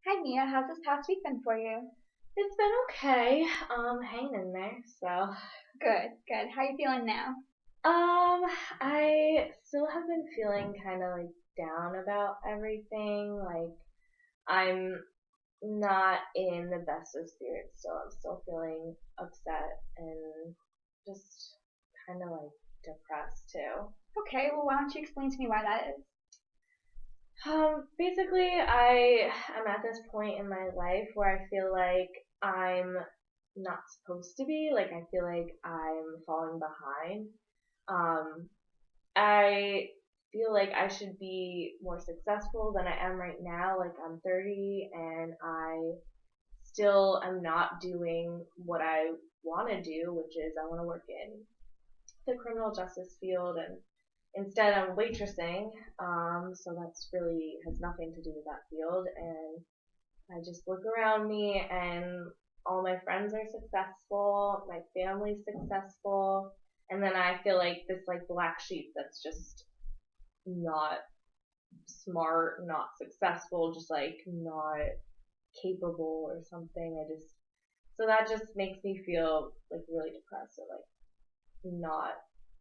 Hi Mia, how's this past week been for you? It's been okay. Hanging in there. Good, good. How are you feeling now? I still have been feeling kind of like down about everything. Like I'm not in the best of spirits still. I'm still feeling upset and just kind of like depressed too. Okay, well why don't you explain to me why that is? Basically, I am at this point in my life where I feel like I'm not supposed to be. Like I feel like I'm falling behind. Um, I feel like I should be more successful than I am right now. Like I'm 30 and I still am not doing what I want to do, which is I want to work in the criminal justice field and instead I'm waitressing. So that's really has nothing to do with that field. And I just look around me and all my friends are successful, my family's successful, and then I feel like this like black sheep that's just not smart, not successful, just like not capable or something. So that just makes me feel like really depressed and like not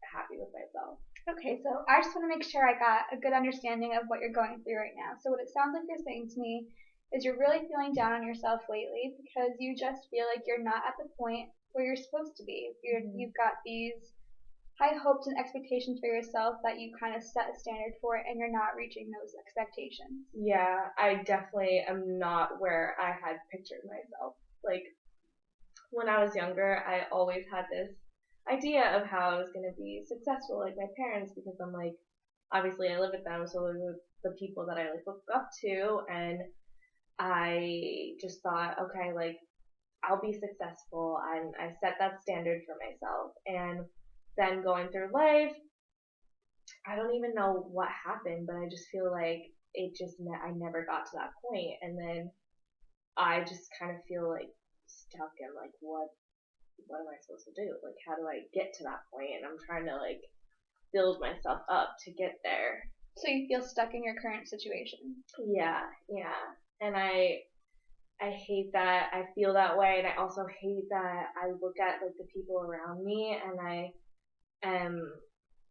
happy with myself. Okay, so I just want to make sure I got a good understanding of what you're going through right now. So what it sounds like you're saying to me is you're really feeling down on yourself lately because you just feel like you're not at the point where you're supposed to be. Mm-hmm. You've got these high hopes and expectations for yourself that you kind of set a standard for and you're not reaching those expectations. Yeah, I definitely am not where I had pictured myself. Like when I was younger, I always had this idea of how I was going to be successful like my parents because I'm like, obviously I live with them, so they're the people that I like look up to, and I just thought, okay, like I'll be successful, and I set that standard for myself, and then going through life, I don't even know what happened, but I just feel like I never got to that point, and then I just kind of feel like stuck in like what am I supposed to do? Like, how do I get to that point? And I'm trying to like build myself up to get there. So you feel stuck in your current situation. Yeah, yeah. And I hate that I feel that way, and I also hate that I look at like the people around me, and I am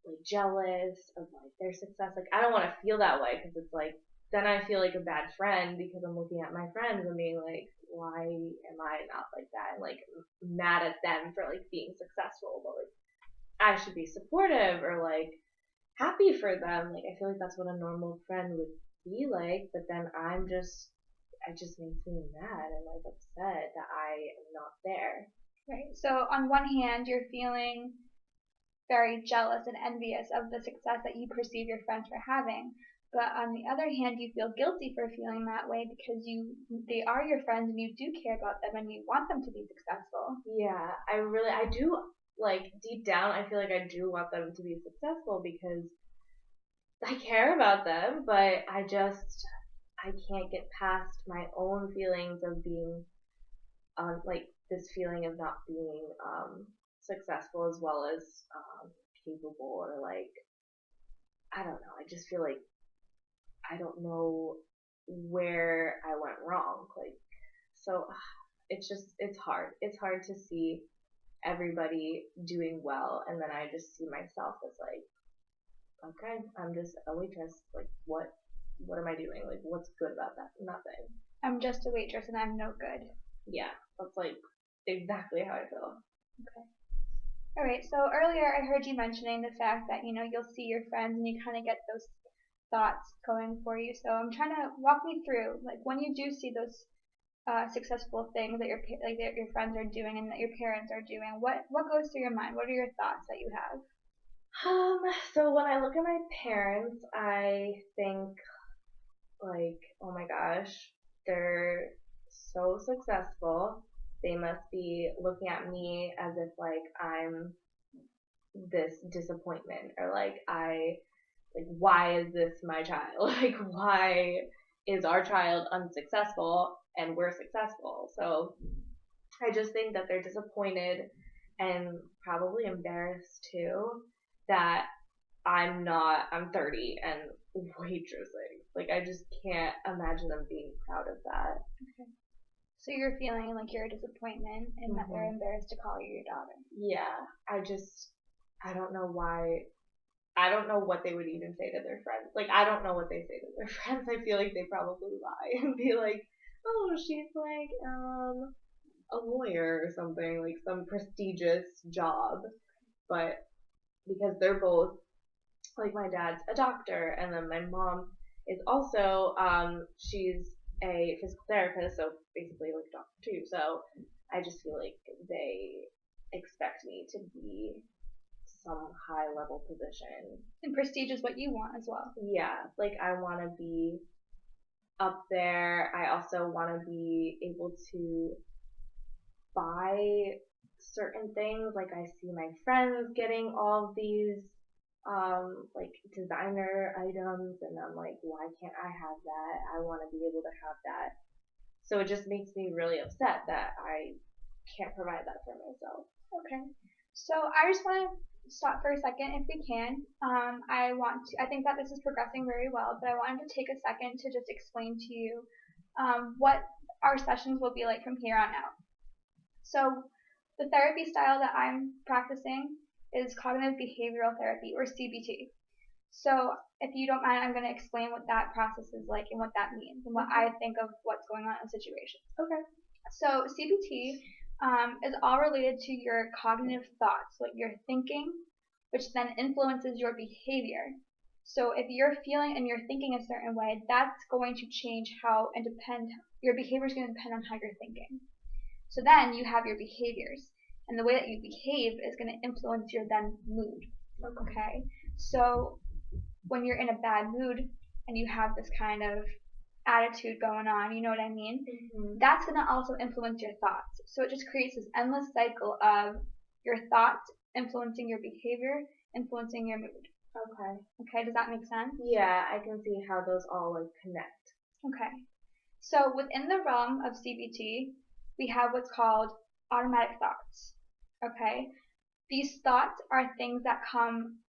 like jealous of like their success. Like I don't want to feel that way because it's like then I feel like a bad friend because I'm looking at my friends and being like, why am I not like that? And like mad at them for like being successful, but like I should be supportive or like happy for them. Like I feel like that's what a normal friend would be like, but then it just makes me mad and like upset that I am not there. Right. So on one hand, you're feeling very jealous and envious of the success that you perceive your friends for having. But on the other hand, you feel guilty for feeling that way because they are your friends and you do care about them and you want them to be successful. Yeah, I do like deep down I feel like I do want them to be successful because I care about them, but I can't get past my own feelings of being like this feeling of not being successful as well as capable or like I don't know. I just feel like I don't know where I went wrong. Like so it's hard. It's hard to see everybody doing well and then I just see myself as like okay, I'm just a waitress. Like what am I doing? Like what's good about that? Nothing. I'm just a waitress and I'm no good. Yeah, that's like exactly how I feel. Okay. All right. So earlier I heard you mentioning the fact that, you'll see your friends and you kind of get those thoughts going for you. So I'm trying to walk me through, like when you do see those successful things that your friends are doing and that your parents are doing, what goes through your mind? What are your thoughts that you have? Um, so when I look at my parents, I think like, oh my gosh, they're so successful. They must be looking at me as if like I'm this disappointment or like why is this my child? Like why is our child unsuccessful and we're successful? So I just think that they're disappointed and probably embarrassed too that I'm 30 and waitressing. Like, I just can't imagine them being proud of that. Okay. So you're feeling like you're a disappointment and that they're embarrassed to call you your daughter. Yeah, I don't know why. I don't know what they would even say to their friends. Like, I don't know what they say to their friends. I feel like they probably lie and be like, oh, she's like, a lawyer or something, like some prestigious job. But because they're both, like, my dad's a doctor, and then my mom is also, she's a physical therapist, so basically like a doctor too. So I just feel like they expect me to be some high level position. And prestige is what you want as well. Yeah, like I want to be up there. I also want to be able to buy certain things. Like I see my friends getting all of these like designer items, and I'm like, why can't I have that? I want to be able to have that. So it just makes me really upset that I can't provide that for myself. Okay. So I just want to stop for a second if we can. I think that this is progressing very well, but I wanted to take a second to just explain to you what our sessions will be like from here on out. So the therapy style that I'm practicing is cognitive behavioral therapy, or CBT. So if you don't mind, I'm going to explain what that process is like and what that means and what I think of what's going on in a situation. Okay. So CBT is all related to your cognitive thoughts, what you're thinking, which then influences your behavior. So if you're feeling and you're thinking a certain way, that's going to change how and depend, your behavior is going to depend on how you're thinking. So then you have your behaviors, and the way that you behave is going to influence your then mood. Okay? So when you're in a bad mood and you have this kind of attitude going on, you know what I mean? Mm-hmm. That's going to also influence your thoughts. So it just creates this endless cycle of your thoughts influencing your behavior, influencing your mood. Okay. Okay, does that make sense? Yeah, I can see how those all like connect. Okay. So within the realm of CBT, we have what's called automatic thoughts. Okay? These thoughts are things that come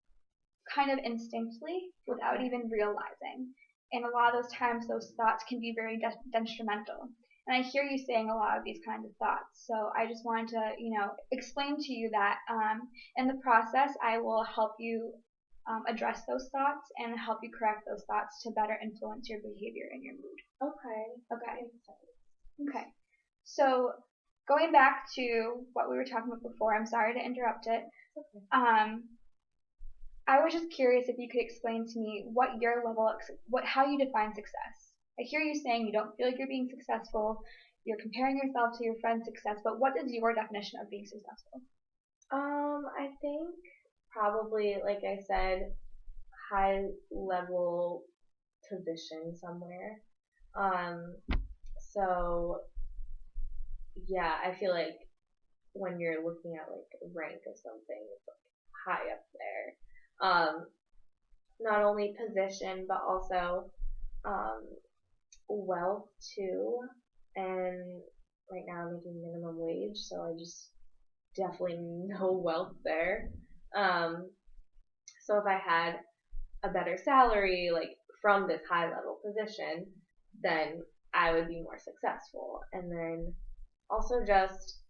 kind of instinctively without even realizing. And a lot of those times, those thoughts can be very detrimental. And I hear you saying a lot of these kinds of thoughts. So I just wanted to, explain to you that in the process, I will help you address those thoughts and help you correct those thoughts to better influence your behavior and your mood. Okay. Okay. Okay. So going back to what we were talking about before, I'm sorry to interrupt it. Okay. I was just curious if you could explain to me what your level, how you define success. I hear you saying you don't feel like you're being successful. You're comparing yourself to your friend's success, but what is your definition of being successful? I think probably, like I said, high level position somewhere. Um, so yeah, I feel like when you're looking at like a rank of something, it's like high up there. Not only position, but also, um, wealth too. And right now I'm making minimum wage, so I just definitely no wealth there. Um, so if I had a better salary, like from this high level position, then I would be more successful. And then also just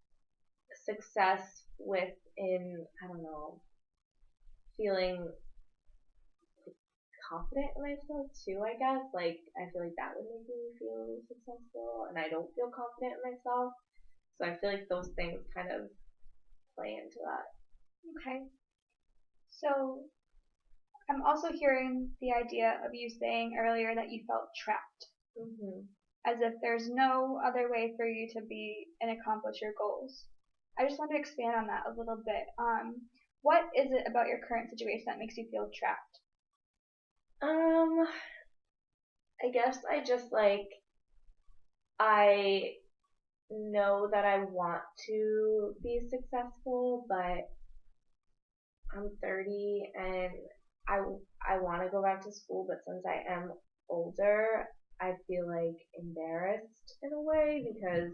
success within, I don't know, feeling confident in myself too, I guess. Like, I feel like that would make me feel successful, and I don't feel confident in myself. So I feel like those things kind of play into that. Okay. So I'm also hearing the idea of you saying earlier that you felt trapped, as if there's no other way for you to be and accomplish your goals. I just want to expand on that a little bit. What is it about your current situation that makes you feel trapped? I guess I know that I want to be successful, but I'm 30 and I, I want to go back to school, but since I am older, I feel like embarrassed in a way because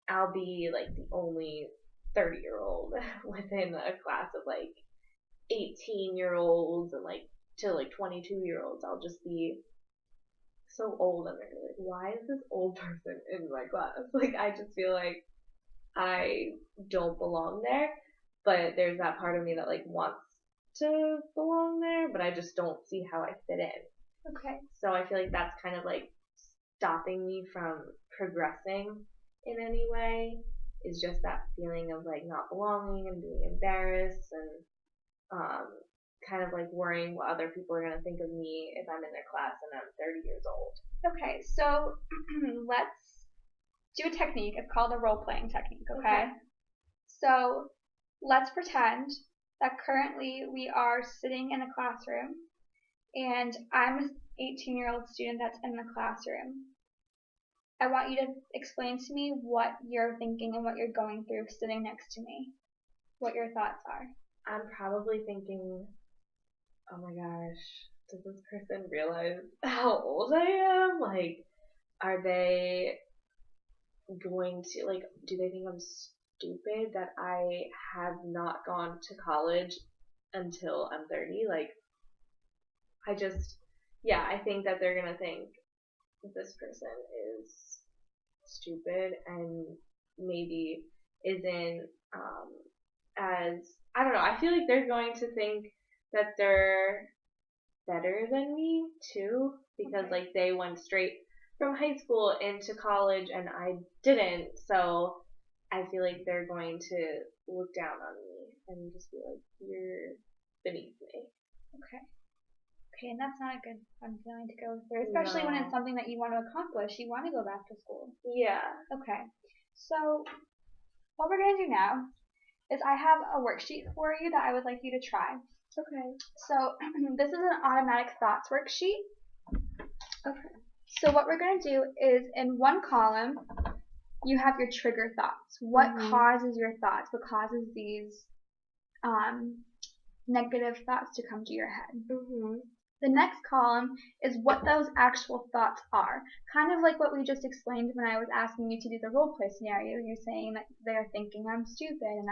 I'll be like the only 30-year-old within a class of like 18-year-olds and like to like 22-year-olds. I'll just be so old, and they're like, why is this old person in my class? Like, I just feel like I don't belong there. But there's that part of me that like wants to belong there, but I just don't see how I fit in. Okay. So I feel like that's kind of like stopping me from progressing in any way, is just that feeling of like not belonging and being embarrassed, and kind of like worrying what other people are going to think of me if I'm in their class and I'm 30 years old. Okay, so let's do a technique. It's called a role playing technique, okay? So let's pretend that currently we are sitting in a classroom and I'm an 18-year-old student that's in the classroom. I want you to explain to me what you're thinking and what you're going through sitting next to me, what your thoughts are. I'm probably thinking, oh my gosh, does this person realize how old I am? Like, are they going to, like, do they think I'm stupid that I have not gone to college until I'm 30? Like, I think that they're gonna think this person is stupid and maybe isn't, as, I don't know, I feel like they're going to think that they're better than me too, because like they went straight from high school into college and I didn't, so I feel like they're going to look down on me and just be like, you're beneath me. Okay. Okay, and that's not a good fun feeling to go through, especially when it's something that you want to accomplish. You want to go back to school. Yeah. Okay. So what we're going to do now is I have a worksheet for you that I would like you to try. Okay. So this is an automatic thoughts worksheet. Okay. So what we're going to do is in one column, you have your trigger thoughts. What causes your thoughts? What causes these negative thoughts to come to your head? The next column is what those actual thoughts are. Kind of like what we just explained when I was asking you to do the role play scenario. You're saying that they're thinking I'm stupid and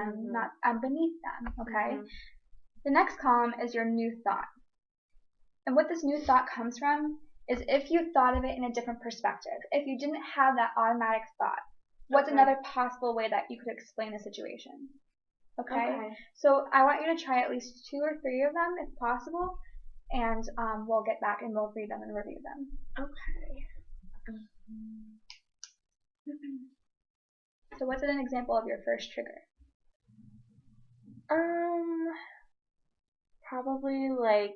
I'm beneath them, okay? The next column is your new thought. And what this new thought comes from is if you thought of it in a different perspective. If you didn't have that automatic thought, what's another possible way that you could explain the situation? Okay? So I want you to try at least 2 or 3 of them if possible. And we'll get back and we'll read them and review them. Okay. So what's an example of your first trigger? Probably like,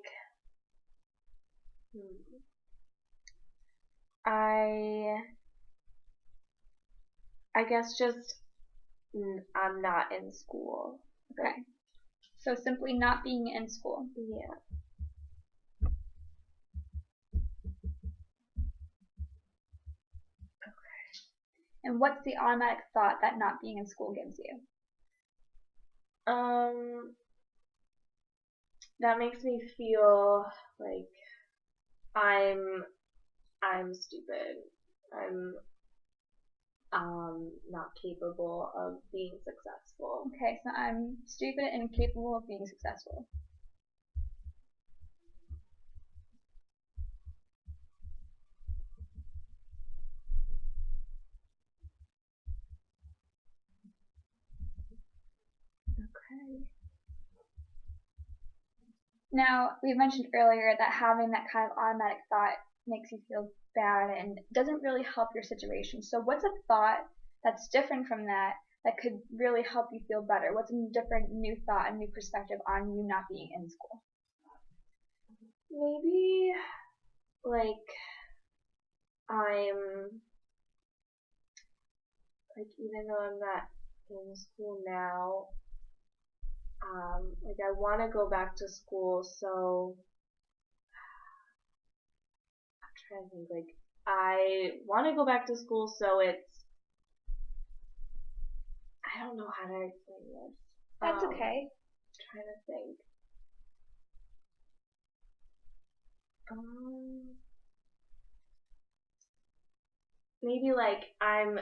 I guess just I'm not in school. Okay. So simply not being in school. Yeah. And what's the automatic thought that not being in school gives you? That makes me feel like I'm stupid. I'm not capable of being successful. Okay, so I'm stupid and incapable of being successful. Okay. Now, we mentioned earlier that having that kind of automatic thought makes you feel bad and doesn't really help your situation. So what's a thought that's different from that could really help you feel better? What's a different new thought, a new perspective on you not being in school? Maybe like I'm like, even though I'm not in school now, like I want to go back to school, so I'm trying to think, like I want to go back to school, so it's, I don't know how to explain this. That's okay. I'm trying to think. Maybe like I'm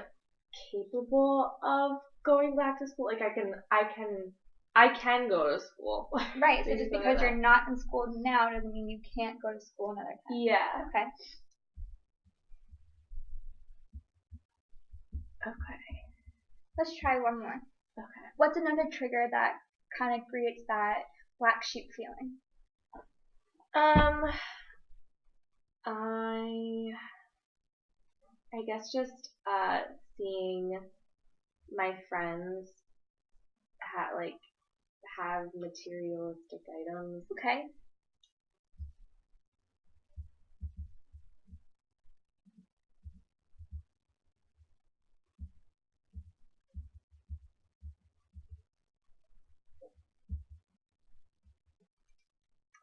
capable of going back to school. Like I can go to school. Right. So just because you're not in school now doesn't mean you can't go to school another time. Yeah. Okay. Let's try one more. Okay. What's another trigger that kind of creates that black sheep feeling? I guess just seeing my friends have materialistic items. Okay.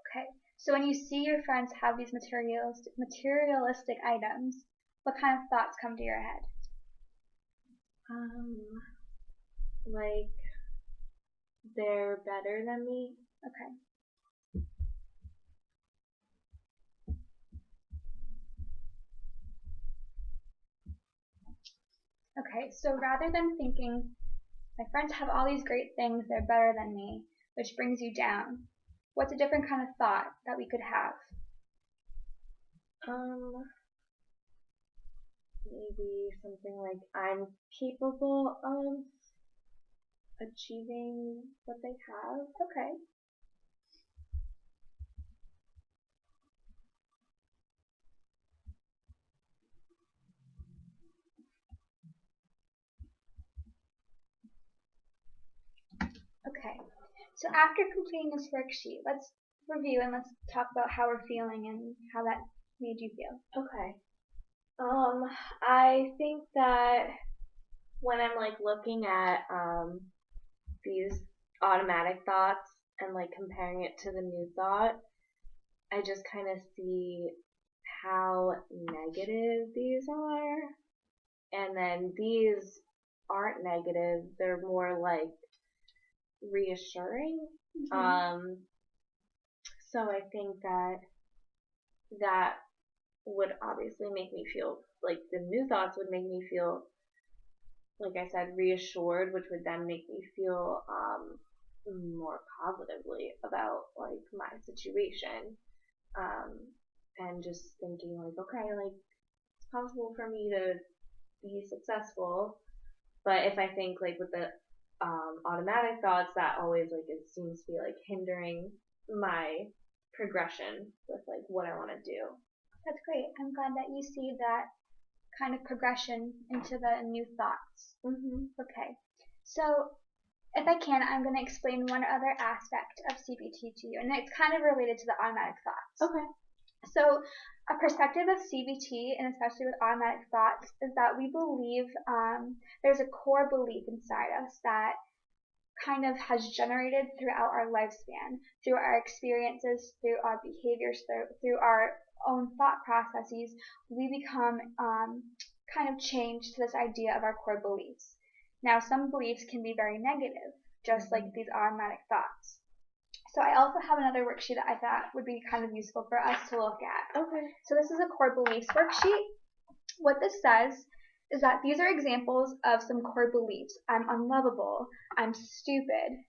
Okay. So when you see your friends have these materialistic items, what kind of thoughts come to your head? Like they're better than me. Okay. Okay, so rather than thinking, my friends have all these great things, they're better than me, which brings you down, what's a different kind of thought that we could have? Maybe something like I'm capable of achieving what they have. Okay. Okay. So after completing this worksheet, let's review and let's talk about how we're feeling and how that made you feel. Okay. I think that when I'm like looking at these automatic thoughts and like comparing it to the new thought, I just kind of see how negative these are. And then these aren't negative, they're more like reassuring. Mm-hmm. So I think that would obviously make me feel like the new thoughts would make me feel, like I said, reassured, which would then make me feel more positively about like my situation. And just thinking like, okay, like it's possible for me to be successful. But if I think like with the automatic thoughts, that always like it seems to be like hindering my progression with like what I want to do. That's great. I'm glad that you see that kind of progression into the new thoughts. Mm-hmm. Okay. So if I can, I'm going to explain one other aspect of CBT to you, and it's kind of related to the automatic thoughts. Okay. So a perspective of CBT, and especially with automatic thoughts, is that we believe there's a core belief inside us that kind of has generated throughout our lifespan, through our experiences, through our behaviors, through our own thought processes, we become kind of changed to this idea of our core beliefs. Now, some beliefs can be very negative, just like these automatic thoughts. So I also have another worksheet that I thought would be kind of useful for us to look at. Okay. So this is a core beliefs worksheet. What this says is that these are examples of some core beliefs. I'm unlovable, I'm stupid,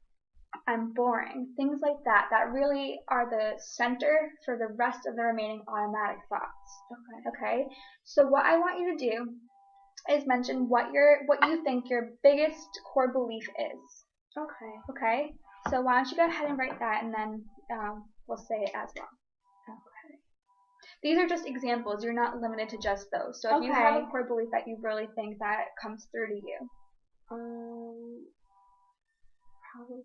I'm boring, things like that, that really are the center for the rest of the remaining automatic thoughts. Okay? So what I want you to do is mention what you think your biggest core belief is. Okay? So why don't you go ahead and write that, and then we'll say it as well. Okay. These are just examples. You're not limited to just those. So if you have a core belief that you really think that comes through to you. Probably.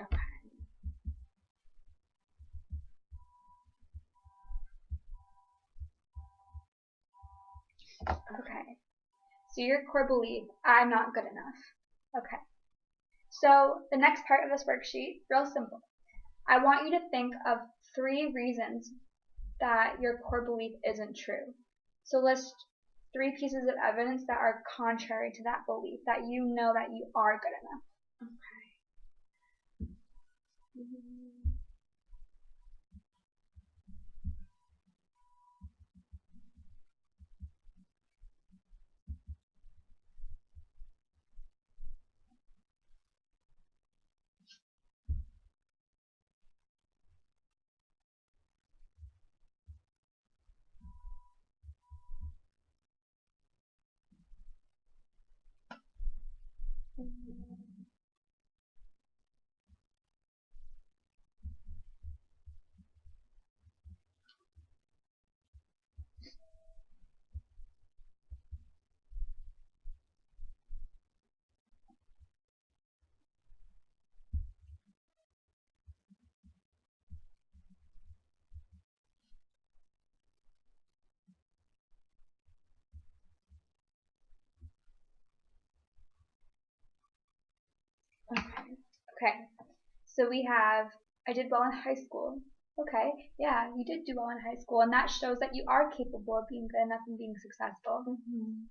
Okay. Okay. So your core belief, I'm not good enough. Okay. So the next part of this worksheet, real simple. I want you to think of 3 reasons that your core belief isn't true. So list 3 pieces of evidence that are contrary to that belief, that you know that you are good enough. Okay. Okay. So we have, I did well in high school. Okay, yeah, you did do well in high school, and that shows that you are capable of being good enough and being successful. Mhm.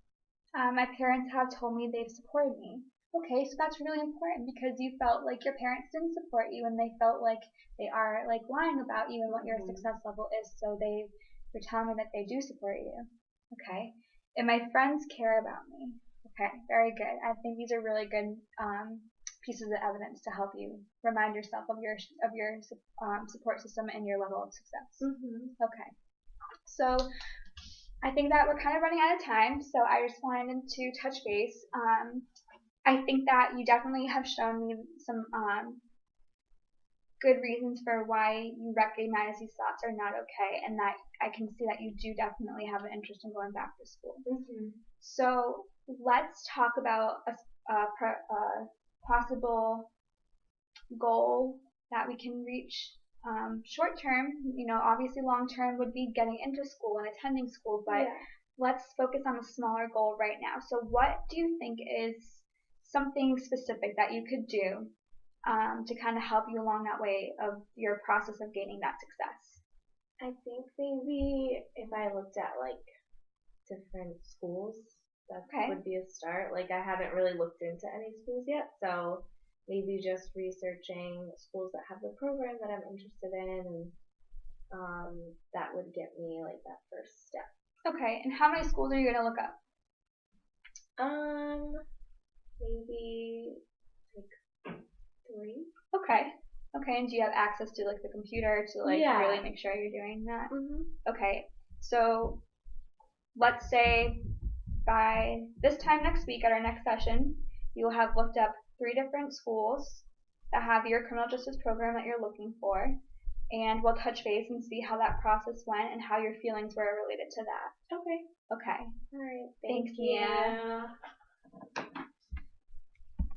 My parents have told me they've supported me. Okay, so that's really important because you felt like your parents didn't support you and they felt like they are like lying about you and what your Mhm. success level is, so they're telling me that they do support you. Okay, and my friends care about me. Okay, very good. I think these are really good pieces of evidence to help you remind yourself of your support system and your level of success. Mhm. Okay, so I think that we're kind of running out of time, so I just wanted to touch base. I think that you definitely have shown me some good reasons for why you recognize these thoughts are not okay, and that I can see that you do definitely have an interest in going back to school. Mhm. So let's talk about a possible goal that we can reach. Short term, obviously long term would be getting into school and attending school, but Yeah. let's focus on the smaller goal right now. So what do you think is something specific that you could do to kind of help you along that way of your process of gaining that success? I think maybe if I looked at like different schools, that Okay. would be a start. Like I haven't really looked into any schools yet, so maybe just researching schools that have the program that I'm interested in, and that would get me like that first step. Okay, and how many schools are you going to look up? Um, maybe like 3. Okay. Okay, and do you have access to like the computer to like Yeah. really make sure you're doing that? Mhm. Okay, so let's say by this time next week at our next session, you will have looked up 3 different schools that have your criminal justice program that you're looking for, and we'll touch base and see how that process went and how your feelings were related to that. Okay. Okay. All right. Thanks, Thank Mia. you.